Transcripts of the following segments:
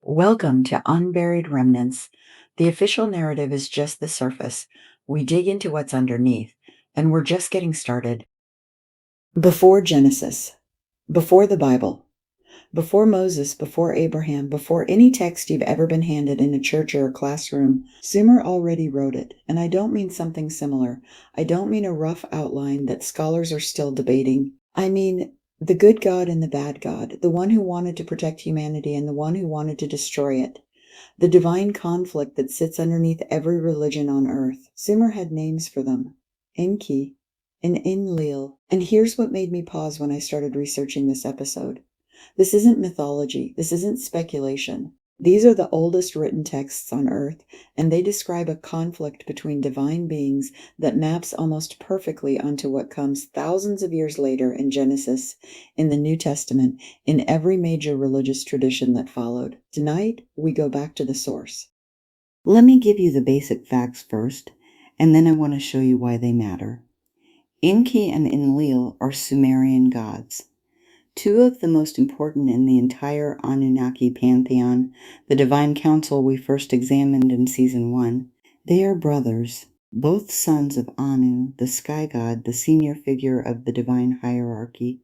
Welcome to Unburied Remnants. The official narrative is just the surface. We dig into what's underneath, and we're just getting started. Before Genesis, before the Bible, before Moses, before Abraham, before any text you've ever been handed in a church or a classroom, Sumer already wrote it. And I don't mean something similar. I don't mean a rough outline that scholars are still debating. I mean the good God and the bad God, the one who wanted to protect humanity and the one who wanted to destroy it. The divine conflict that sits underneath every religion on earth. Sumer had names for them. Enki and Enlil. And here's what made me pause when I started researching this episode. This isn't mythology. This isn't speculation. These are the oldest written texts on earth, and they describe a conflict between divine beings that maps almost perfectly onto what comes thousands of years later in Genesis, in the New Testament, in every major religious tradition that followed. Tonight, we go back to the source. Let me give you the basic facts first, and then I want to show you why they matter. Enki and Enlil are Sumerian gods. Two of the most important in the entire Anunnaki pantheon, the divine council we first examined in season 1. They are brothers, both sons of Anu, the sky god, the senior figure of the divine hierarchy,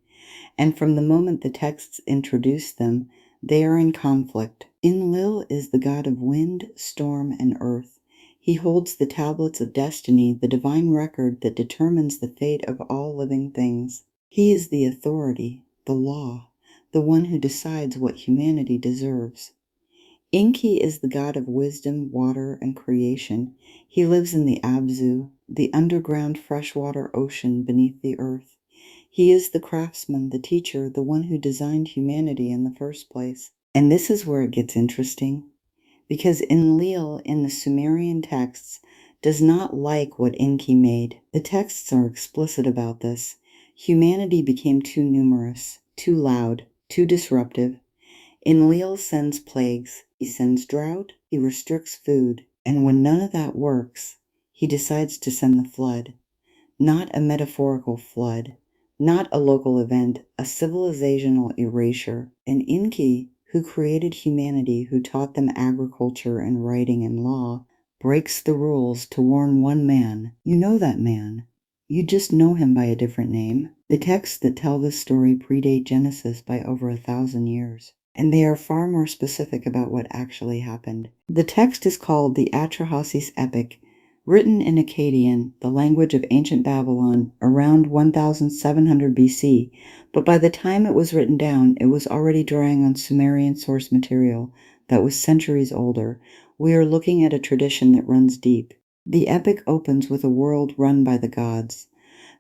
and from the moment the texts introduce them, they are in conflict. Enlil is the god of wind, storm, and earth. He holds the tablets of destiny, the divine record that determines the fate of all living things. He is the authority, the law, the one who decides what humanity deserves. Enki is the god of wisdom, water, and creation. He lives in the Abzu, the underground freshwater ocean beneath the earth. He is the craftsman, the teacher, the one who designed humanity in the first place. And this is where it gets interesting, because Enlil in the Sumerian texts does not like what Enki made. The texts are explicit about this. Humanity became too numerous, too loud, too disruptive. Enlil sends plagues. He sends drought. He restricts food. And when none of that works, he decides to send the flood. Not a metaphorical flood, not a local event, a civilizational erasure. And Enki, who created humanity, who taught them agriculture and writing and law, breaks the rules to warn one man. You know that man. You just know him by a different name. The texts that tell this story predate Genesis by over 1,000 years, and they are far more specific about what actually happened. The text is called the Atrahasis Epic, written in Akkadian, the language of ancient Babylon, around 1700 BC, but by the time it was written down, it was already drawing on Sumerian source material that was centuries older. We are looking at a tradition that runs deep. The epic opens with a world run by the gods.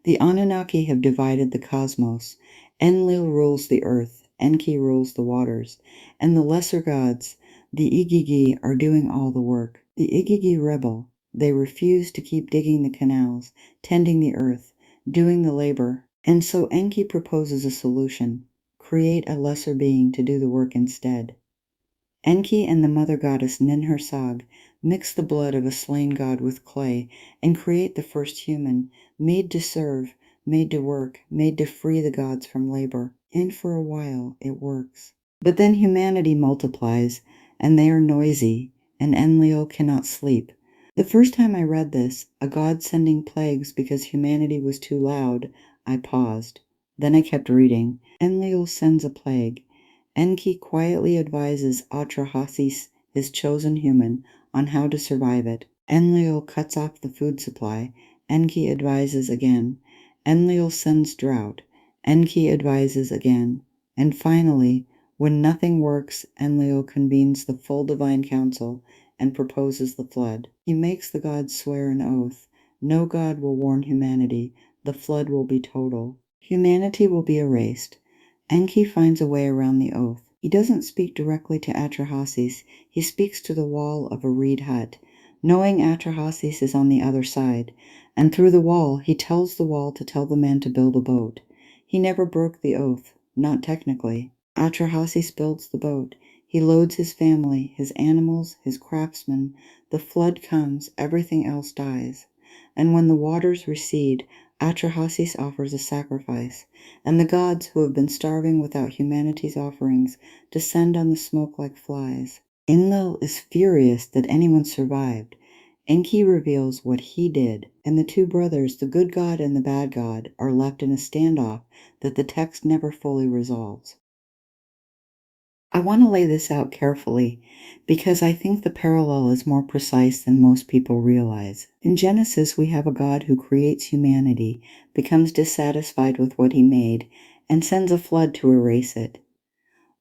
The Anunnaki have divided the cosmos. Enlil rules the earth, Enki rules the waters, and the lesser gods, the Igigi, are doing all the work. The Igigi rebel. They refuse to keep digging the canals, tending the earth, doing the labor. And so Enki proposes a solution: create a lesser being to do the work instead. Enki and the mother goddess Ninhursag mix the blood of a slain god with clay and create the first human, made to serve, made to work, made to free the gods from labor. And for a while it works. But then humanity multiplies, and they are noisy, and Enlil cannot sleep. The first time I read this, a god sending plagues because humanity was too loud, I paused. Then I kept reading. Enlil sends a plague. Enki quietly advises Atra-Hasis, his chosen human, on how to survive it. Enlil cuts off the food supply. Enki advises again. Enlil sends drought. Enki advises again. And finally, when nothing works, Enlil convenes the full divine council and proposes the flood. He makes the gods swear an oath. No god will warn humanity. The flood will be total. Humanity will be erased. Enki finds a way around the oath. He doesn't speak directly to Atrahasis. He speaks to the wall of a reed hut, knowing Atrahasis is on the other side. And through the wall, he tells the wall to tell the man to build a boat. He never broke the oath, not technically. Atrahasis builds the boat. He loads his family, his animals, his craftsmen. The flood comes, everything else dies. And when the waters recede, Atrahasis offers a sacrifice, and the gods, who have been starving without humanity's offerings, descend on the smoke like flies. Enlil is furious that anyone survived. Enki reveals what he did, and the two brothers, the good god and the bad god, are left in a standoff that the text never fully resolves. I want to lay this out carefully because I think the parallel is more precise than most people realize. In Genesis, we have a God who creates humanity, becomes dissatisfied with what he made, and sends a flood to erase it.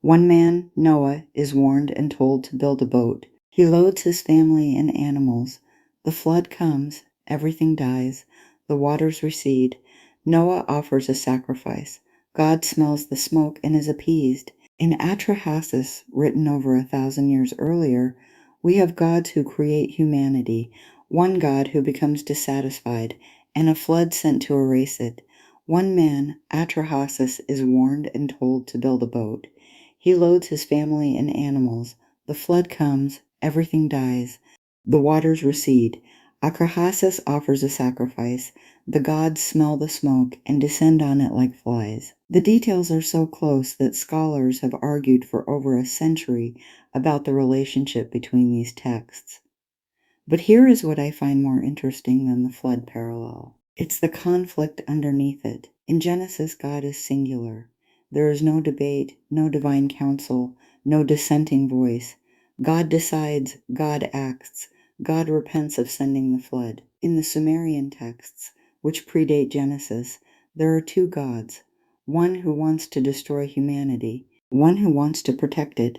One man, Noah, is warned and told to build a boat. He loads his family and animals. The flood comes, everything dies, the waters recede. Noah offers a sacrifice. God smells the smoke and is appeased. In Atra-Hasis, written over 1,000 years earlier, we have gods who create humanity, one God who becomes dissatisfied, and a flood sent to erase it. One man, Atrahasis, is warned and told to build a boat. He loads his family and animals. The flood comes, everything dies, the waters recede. Atrahasis offers a sacrifice. The gods smell the smoke and descend on it like flies. The details are so close that scholars have argued for over a century about the relationship between these texts. But here is what I find more interesting than the flood parallel. It's the conflict underneath it. In Genesis, God is singular. There is no debate, no divine counsel, no dissenting voice. God decides, God acts, God repents of sending the flood. In the Sumerian texts, which predate Genesis, there are two gods, one who wants to destroy humanity, one who wants to protect it,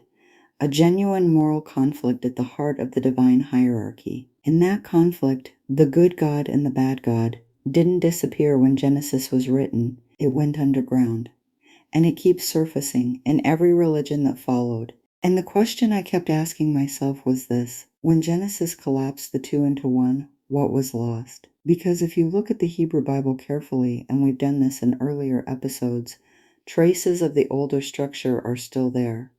a genuine moral conflict at the heart of the divine hierarchy. In that conflict, the good God and the bad God didn't disappear when Genesis was written. It went underground. And it keeps surfacing in every religion that followed. And the question I kept asking myself was this: when Genesis collapsed the two into one, what was lost? Because if you look at the Hebrew Bible carefully, and we've done this in earlier episodes, traces of the older structure are still there.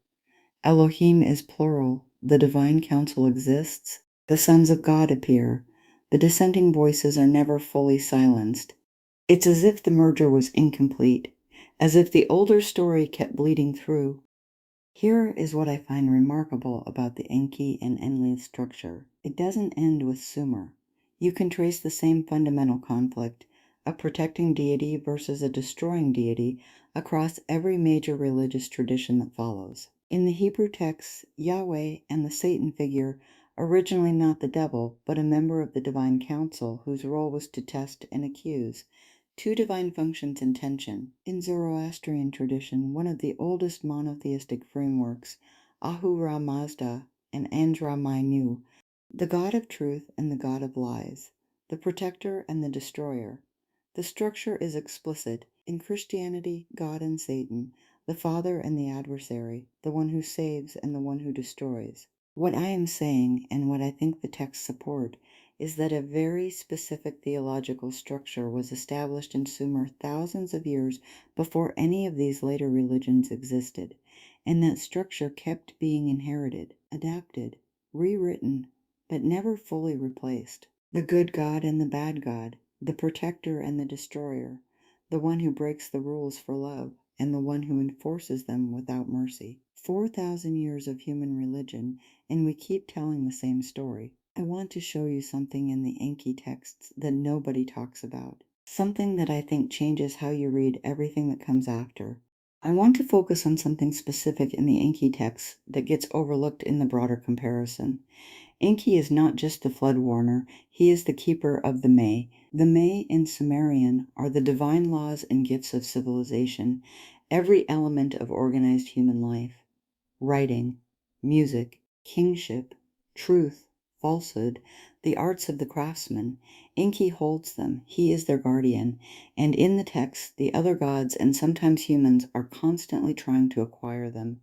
Elohim is plural, the divine council exists, the sons of God appear, the dissenting voices are never fully silenced. It's as if the merger was incomplete, as if the older story kept bleeding through. Here is what I find remarkable about the Enki and Enlil structure. It doesn't end with Sumer. You can trace the same fundamental conflict, a protecting deity versus a destroying deity, across every major religious tradition that follows. In the Hebrew texts, Yahweh and the Satan figure, originally not the devil, but a member of the divine council whose role was to test and accuse, two divine functions in tension. In Zoroastrian tradition, one of the oldest monotheistic frameworks, Ahura Mazda and Andra Mainyu, the god of truth and the god of lies, the protector and the destroyer. The structure is explicit. In Christianity, God and Satan, the father and the adversary, the one who saves and the one who destroys. What I am saying, and what I think the texts support, is that a very specific theological structure was established in Sumer thousands of years before any of these later religions existed, and that structure kept being inherited, adapted, rewritten, but never fully replaced. The good God and the bad God, the protector and the destroyer, the one who breaks the rules for love, and the one who enforces them without mercy. 4,000 years of human religion, and we keep telling the same story. I want to show you something in the Enki texts that nobody talks about, something that I think changes how you read everything that comes after. I want to focus on something specific in the Enki texts that gets overlooked in the broader comparison. Enki is not just the flood warner, he is the keeper of the May. The May in Sumerian are the divine laws and gifts of civilization, every element of organized human life. Writing, music, kingship, truth, falsehood, the arts of the craftsman. Enki holds them, he is their guardian, and in the text, the other gods and sometimes humans are constantly trying to acquire them.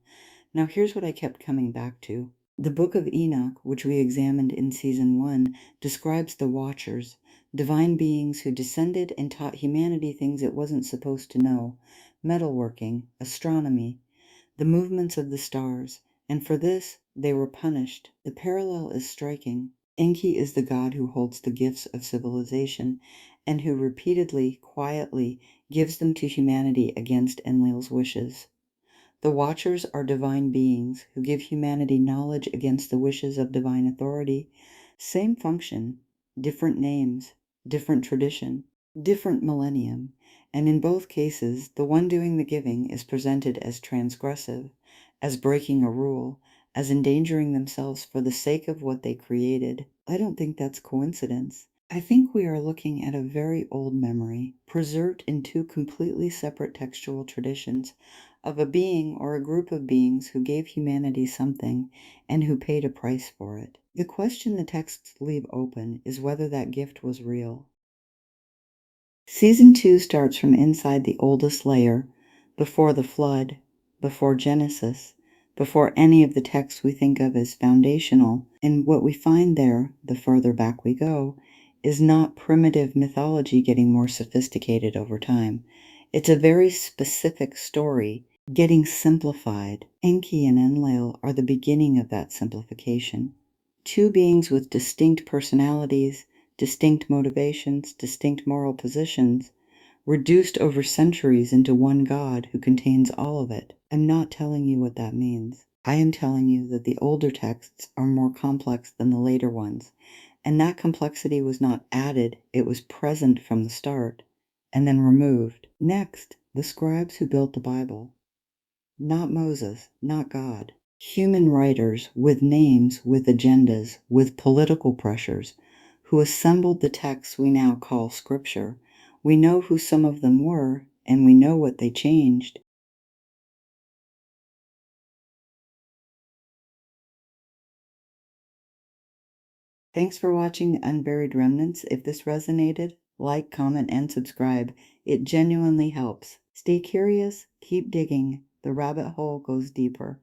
Now here's what I kept coming back to. The Book of Enoch, which we examined in Season 1, describes the Watchers, divine beings who descended and taught humanity things it wasn't supposed to know, metalworking, astronomy, the movements of the stars, and for this they were punished. The parallel is striking. Enki is the god who holds the gifts of civilization and who repeatedly, quietly gives them to humanity against Enlil's wishes. The Watchers are divine beings who give humanity knowledge against the wishes of divine authority. Same function, different names, different tradition, different millennium, and in both cases, the one doing the giving is presented as transgressive, as breaking a rule, as endangering themselves for the sake of what they created. I don't think that's coincidence. I think we are looking at a very old memory, preserved in two completely separate textual traditions, of a being or a group of beings who gave humanity something and who paid a price for it. The question the texts leave open is whether that gift was real. Season 2 starts from inside the oldest layer, before the flood, before Genesis, before any of the texts we think of as foundational, and what we find there, the further back we go, is not primitive mythology getting more sophisticated over time. It's a very specific story getting simplified. Enki and Enlil are the beginning of that simplification. Two beings with distinct personalities, distinct motivations, distinct moral positions, reduced over centuries into one God who contains all of it. I'm not telling you what that means. I am telling you that the older texts are more complex than the later ones, and that complexity was not added, it was present from the start, and then removed. Next, the scribes who built the Bible. Not Moses, not God. Human writers with names, with agendas, with political pressures, who assembled the texts we now call Scripture. We know who some of them were, and we know what they changed. Thanks for watching Unburied Remnants. If this resonated, like, comment, and subscribe. It genuinely helps. Stay curious, keep digging. The rabbit hole goes deeper.